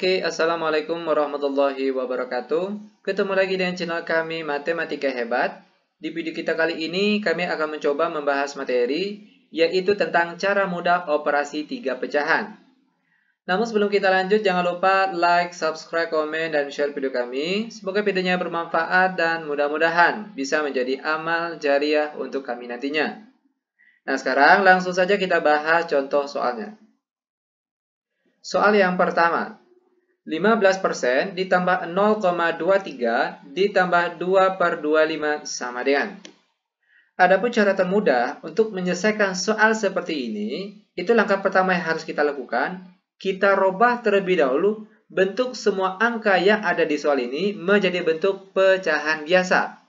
Oke, Assalamualaikum warahmatullahi wabarakatuh. Ketemu lagi dengan channel kami Matematika Hebat. Di video kita kali ini, kami akan mencoba membahas materi, yaitu tentang cara mudah operasi 3 pecahan. Namun sebelum kita lanjut, jangan lupa like, subscribe, komen, dan share video kami. Semoga videonya bermanfaat dan mudah-mudahan bisa menjadi amal jariah untuk kami nantinya. Nah, sekarang langsung saja kita bahas contoh soalnya. Soal yang pertama. 15% ditambah 0,23 ditambah 2/25 sama dengan. Adapun cara termudah untuk menyelesaikan soal seperti ini, itu langkah pertama yang harus kita lakukan. Kita robah terlebih dahulu bentuk semua angka yang ada di soal ini menjadi bentuk pecahan biasa.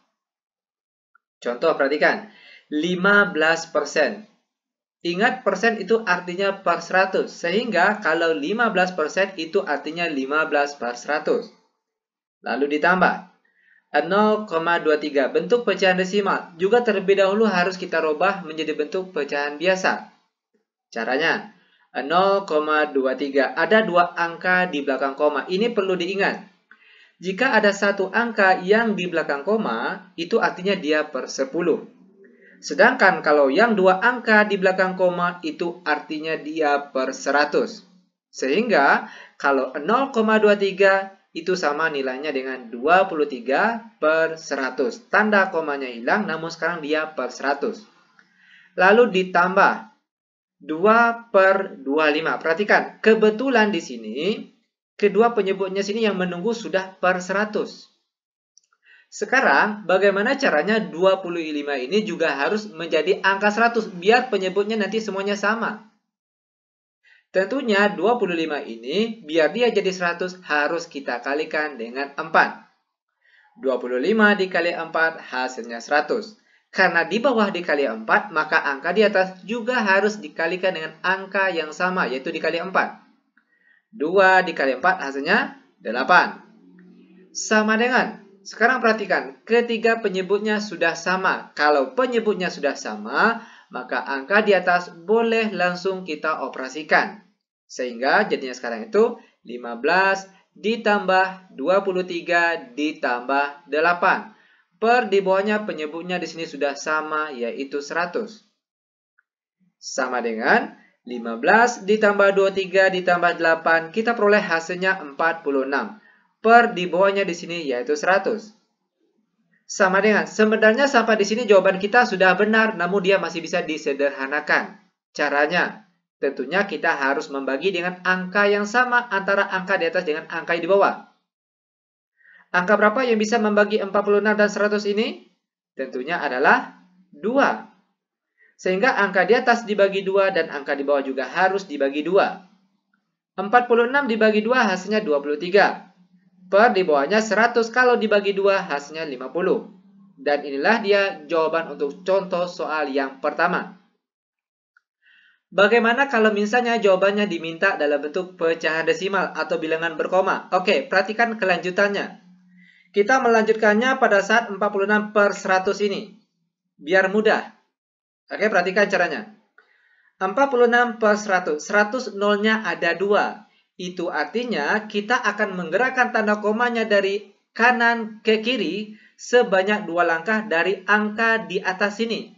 Contoh, perhatikan. 15%. Ingat, persen itu artinya per 100, sehingga kalau 15% itu artinya 15 per 100. Lalu ditambah 0,23, bentuk pecahan desimal. Juga terlebih dahulu harus kita robah menjadi bentuk pecahan biasa. Caranya, 0,23, ada dua angka di belakang koma. Ini perlu diingat. Jika ada satu angka yang di belakang koma, itu artinya dia per 10. Sedangkan kalau yang dua angka di belakang koma itu artinya dia per 100. Sehingga kalau 0,23 itu sama nilainya dengan 23 per 100. Tanda komanya hilang, namun sekarang dia per 100. Lalu ditambah 2 per 25. Perhatikan, kebetulan di sini kedua penyebutnya sini yang menunggu sudah per 100. Sekarang, bagaimana caranya 25 ini juga harus menjadi angka 100, biar penyebutnya nanti semuanya sama. Tentunya 25 ini, biar dia jadi 100, harus kita kalikan dengan 4. 25 dikali 4 hasilnya 100. Karena di bawah dikali 4, maka angka di atas juga harus dikalikan dengan angka yang sama, yaitu dikali 4. 2 dikali 4 hasilnya 8. Sama dengan. Sekarang perhatikan, ketiga penyebutnya sudah sama. Kalau penyebutnya sudah sama, maka angka di atas boleh langsung kita operasikan. Sehingga jadinya sekarang itu 15 ditambah 23 ditambah 8. Per di bawahnya penyebutnya di sini sudah sama, yaitu 100. Sama dengan 15 ditambah 23 ditambah 8, kita peroleh hasilnya 46. Per di bawahnya di sini yaitu 100. Sama dengan, sebenarnya sampai di sini jawaban kita sudah benar, namun dia masih bisa disederhanakan. Caranya, tentunya kita harus membagi dengan angka yang sama antara angka di atas dengan angka di bawah. Angka berapa yang bisa membagi 46 dan 100 ini? Tentunya adalah 2. Sehingga angka di atas dibagi 2 dan angka di bawah juga harus dibagi 2. 46 dibagi 2 hasilnya 23. Per di bawahnya 100, kalau dibagi 2 hasilnya 50. Dan inilah dia jawaban untuk contoh soal yang pertama. Bagaimana kalau misalnya jawabannya diminta dalam bentuk pecahan desimal atau bilangan berkoma? Oke, perhatikan kelanjutannya. Kita melanjutkannya pada saat 46 per 100 ini. Biar mudah. Oke, perhatikan caranya. 46 per 100. 100 nolnya ada 2. Itu artinya kita akan menggerakkan tanda komanya dari kanan ke kiri sebanyak 2 langkah dari angka di atas sini.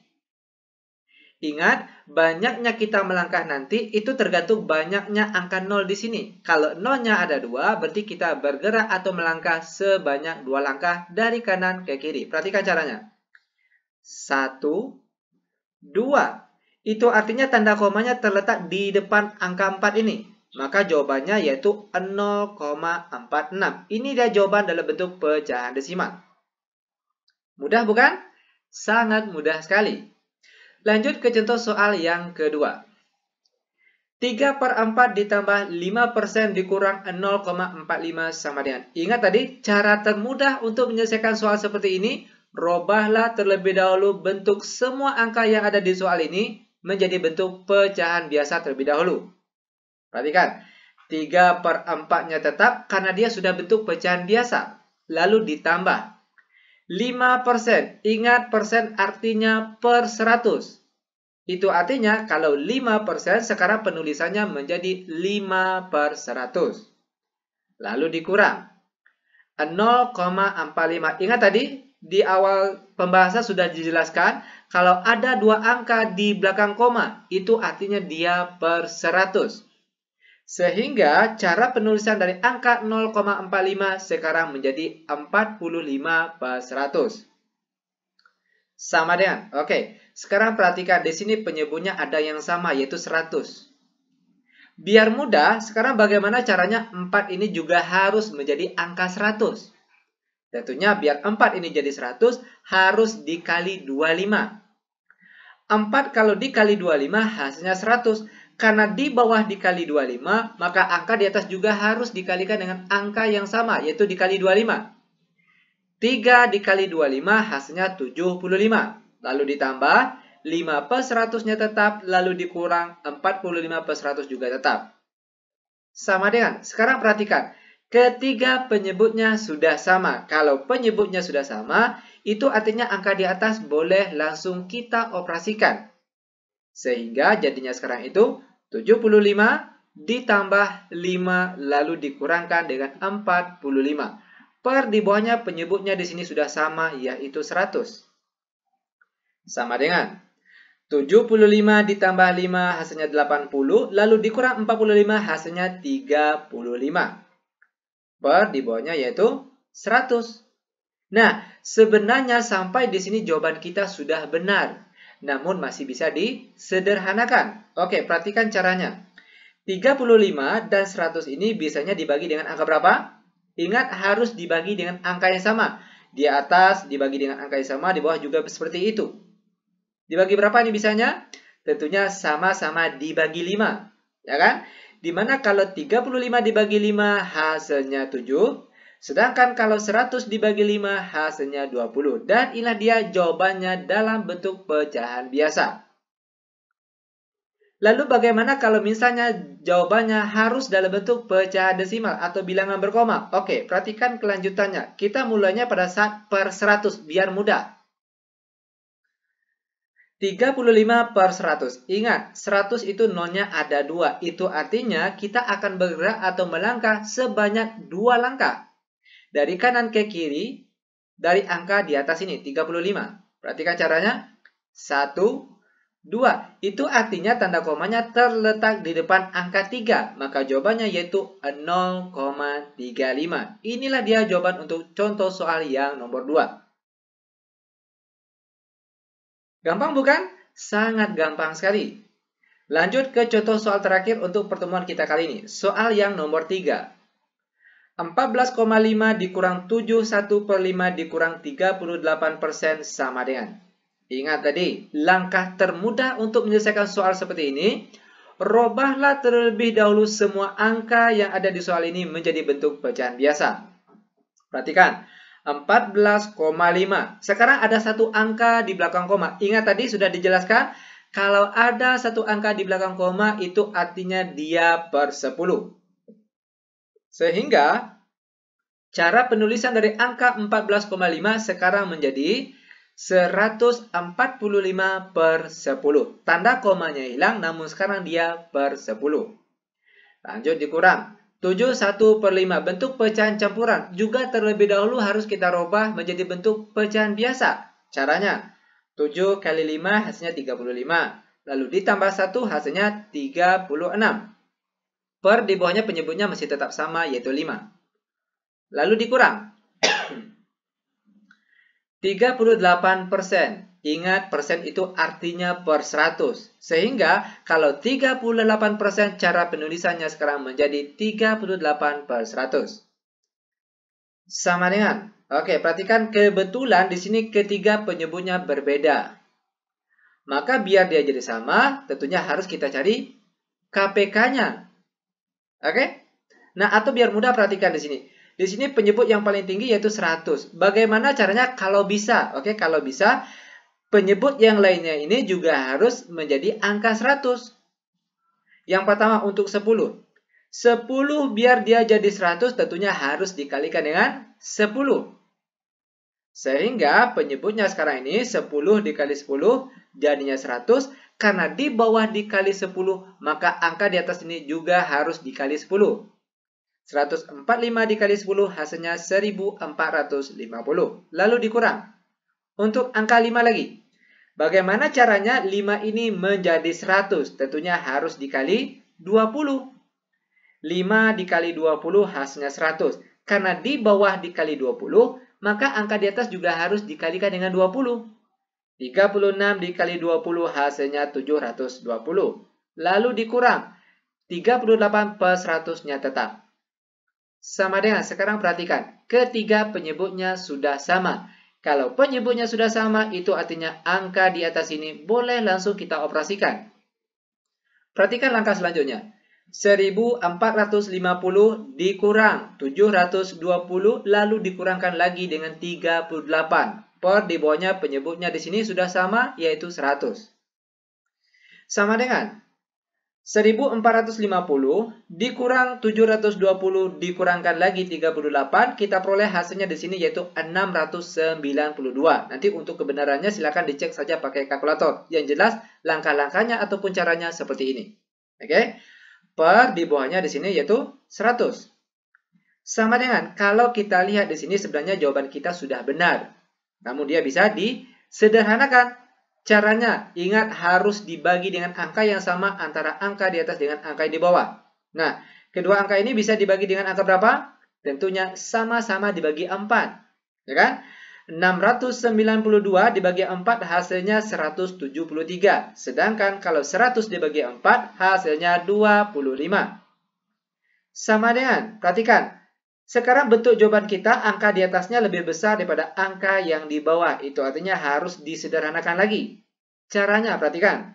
Ingat, banyaknya kita melangkah nanti itu tergantung banyaknya angka 0 di sini. Kalau nolnya ada 2, berarti kita bergerak atau melangkah sebanyak 2 langkah dari kanan ke kiri. Perhatikan caranya. 1, 2. Itu artinya tanda komanya terletak di depan angka 4 ini. Maka jawabannya yaitu 0,46. Ini dia jawaban dalam bentuk pecahan desimal. Mudah bukan? Sangat mudah sekali. Lanjut ke contoh soal yang kedua. 3 per 4 ditambah 5% dikurang 0,45 sama dengan. Ingat tadi, cara termudah untuk menyelesaikan soal seperti ini, robahlah terlebih dahulu bentuk semua angka yang ada di soal ini menjadi bentuk pecahan biasa terlebih dahulu. Perhatikan, 3 per 4-nya tetap karena dia sudah bentuk pecahan biasa. Lalu ditambah 5%. Ingat, persen artinya per 100. Itu artinya kalau 5% sekarang penulisannya menjadi 5 per 100. lalu dikurang 0,45. Ingat tadi di awal pembahasan sudah dijelaskan kalau ada dua angka di belakang koma itu artinya dia per 100. Sehingga cara penulisan dari angka 0,45 sekarang menjadi 45 per 100. Sama dengan, oke. Sekarang perhatikan di sini penyebutnya ada yang sama yaitu 100. Biar mudah, sekarang bagaimana caranya 4 ini juga harus menjadi angka 100. Tentunya biar 4 ini jadi 100 harus dikali 25. 4 kalau dikali 25 hasilnya 100. Karena di bawah dikali 25, maka angka di atas juga harus dikalikan dengan angka yang sama, yaitu dikali 25. 3 dikali 25 hasilnya 75. Lalu ditambah 5 per 100-nya tetap, lalu dikurang 45 per 100 juga tetap. Sama dengan, sekarang perhatikan, ketiga penyebutnya sudah sama. Kalau penyebutnya sudah sama, itu artinya angka di atas boleh langsung kita operasikan. Sehingga jadinya sekarang itu 75 ditambah 5 lalu dikurangkan dengan 45. Per di bawahnya penyebutnya di sini sudah sama yaitu 100. Sama dengan 75 ditambah 5 hasilnya 80 lalu dikurang 45 hasilnya 35. Per di bawahnya yaitu 100. Nah, sebenarnya sampai di sini jawaban kita sudah benar. Namun masih bisa disederhanakan. Oke, perhatikan caranya. 35 dan 100 ini biasanya dibagi dengan angka berapa? Ingat harus dibagi dengan angka yang sama. Di atas dibagi dengan angka yang sama, di bawah juga seperti itu. Dibagi berapa ini bisanya? Tentunya sama-sama dibagi 5. Ya kan? Dimana kalau 35 dibagi 5 hasilnya 7. Sedangkan kalau 100 dibagi 5 hasilnya 20. Dan inilah dia jawabannya dalam bentuk pecahan biasa. Lalu bagaimana kalau misalnya jawabannya harus dalam bentuk pecahan desimal atau bilangan berkoma? Oke, perhatikan kelanjutannya. Kita mulainya pada saat per 100 biar mudah. 35 per 100. Ingat, 100 itu nolnya ada 2. Itu artinya kita akan bergerak atau melangkah sebanyak 2 langkah. Dari kanan ke kiri, dari angka di atas ini, 35. Perhatikan caranya. 1, 2. Itu artinya tanda komanya terletak di depan angka 3. Maka jawabannya yaitu 0,35. Inilah dia jawaban untuk contoh soal yang nomor 2. Gampang bukan? Sangat gampang sekali. Lanjut ke contoh soal terakhir untuk pertemuan kita kali ini. Soal yang nomor 3. 14,5 dikurang 71 per 5 dikurang 38% sama dengan. Ingat tadi, langkah termudah untuk menyelesaikan soal seperti ini, robahlah terlebih dahulu semua angka yang ada di soal ini menjadi bentuk pecahan biasa. Perhatikan, 14,5. Sekarang ada satu angka di belakang koma. Ingat tadi sudah dijelaskan, kalau ada satu angka di belakang koma itu artinya dia per 10. Sehingga cara penulisan dari angka 14,5 sekarang menjadi 145 per 10. Tanda komanya hilang namun sekarang dia per 10. Lanjut dikurang. 71 per 5. Bentuk pecahan campuran. Juga terlebih dahulu harus kita rubah menjadi bentuk pecahan biasa. Caranya 7 kali 5 hasilnya 35. Lalu ditambah 1 hasilnya 36. Per di bawahnya penyebutnya masih tetap sama yaitu 5. Lalu dikurang 38%. Ingat persen itu artinya per 100. Sehingga kalau 38% cara penulisannya sekarang menjadi 38 per 100. Sama dengan. Oke, perhatikan kebetulan di sini ketiga penyebutnya berbeda. Maka biar dia jadi sama, tentunya harus kita cari KPK-nya. Oke? Nah, atau biar mudah perhatikan di sini. Di sini penyebut yang paling tinggi yaitu 100. Bagaimana caranya kalau bisa? Oke, kalau bisa penyebut yang lainnya ini juga harus menjadi angka 100. Yang pertama untuk 10. 10 biar dia jadi 100 tentunya harus dikalikan dengan 10. Sehingga penyebutnya sekarang ini 10 dikali 10 jadinya 100. Karena di bawah dikali 10 maka angka di atas ini juga harus dikali 10. 145 dikali 10 hasilnya 1450. Lalu dikurang. Untuk angka 5 lagi. Bagaimana caranya 5 ini menjadi 100? Tentunya harus dikali 20. 5 dikali 20 hasilnya 100. Karena di bawah dikali 20, maka angka di atas juga harus dikalikan dengan 20. 36 dikali 20 hasilnya 720. Lalu dikurang. 38 per 100-nya tetap. Sama dengan, sekarang perhatikan, ketiga penyebutnya sudah sama. Kalau penyebutnya sudah sama, itu artinya angka di atas ini boleh langsung kita operasikan. Perhatikan langkah selanjutnya. 1450 dikurang 720, lalu dikurangkan lagi dengan 38. Per di bawahnya penyebutnya di sini sudah sama, yaitu 100. Sama dengan 1450 dikurang 720 dikurangkan lagi 38, kita peroleh hasilnya di sini yaitu 692. Nanti untuk kebenarannya silakan dicek saja pakai kalkulator. Yang jelas langkah-langkahnya ataupun caranya seperti ini. Oke. Per di bawahnya di sini yaitu 100. Sama dengan kalau kita lihat di sini sebenarnya jawaban kita sudah benar. Namun dia bisa disederhanakan. Caranya, ingat harus dibagi dengan angka yang sama antara angka di atas dengan angka yang di bawah. Nah, kedua angka ini bisa dibagi dengan angka berapa? Tentunya sama-sama dibagi 4. Ya kan? 692 dibagi 4 hasilnya 173. Sedangkan kalau 100 dibagi 4 hasilnya 25. Sama dengan, perhatikan. Sekarang bentuk jawaban kita, angka di atasnya lebih besar daripada angka yang di bawah. Itu artinya harus disederhanakan lagi. Caranya, perhatikan.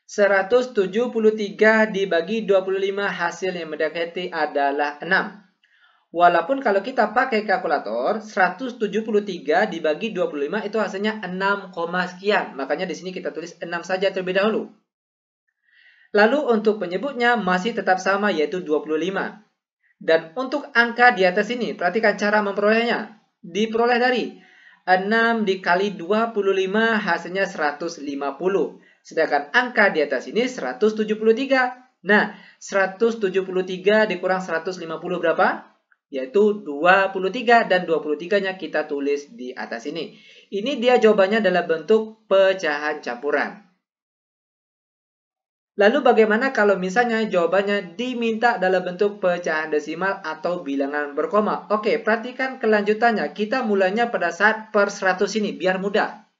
173 dibagi 25 hasil yang mendekati adalah 6. Walaupun kalau kita pakai kalkulator, 173 dibagi 25 itu hasilnya 6, sekian. Makanya di sini kita tulis 6 saja terlebih dahulu. Lalu untuk penyebutnya masih tetap sama yaitu 25. Dan untuk angka di atas ini, perhatikan cara memperolehnya. Diperoleh dari 6 dikali 25 hasilnya 150. Sedangkan angka di atas ini 173. Nah, 173 dikurang 150 berapa? Yaitu 23. Dan 23-nya kita tulis di atas ini. Ini dia jawabannya dalam bentuk pecahan campuran. Lalu bagaimana kalau misalnya jawabannya diminta dalam bentuk pecahan desimal atau bilangan berkoma? Oke, perhatikan kelanjutannya. Kita mulainya pada saat per 100 ini, biar mudah.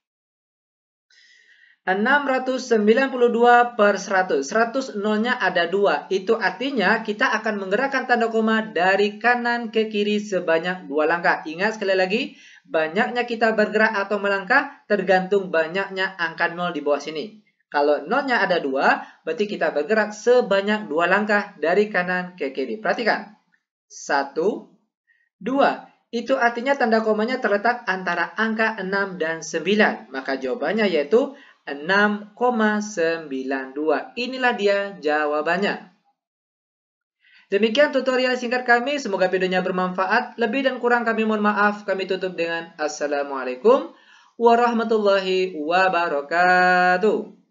692 per 100. 100 nolnya ada 2. Itu artinya kita akan menggerakkan tanda koma dari kanan ke kiri sebanyak 2 langkah. Ingat sekali lagi, banyaknya kita bergerak atau melangkah tergantung banyaknya angka 0 di bawah sini. Kalau nolnya ada 2, berarti kita bergerak sebanyak 2 langkah dari kanan ke kiri. Perhatikan. 1, 2. Itu artinya tanda komanya terletak antara angka 6 dan 9. Maka jawabannya yaitu 6,92. Inilah dia jawabannya. Demikian tutorial singkat kami. Semoga videonya bermanfaat. Lebih dan kurang kami mohon maaf. Kami tutup dengan Assalamualaikum warahmatullahi wabarakatuh.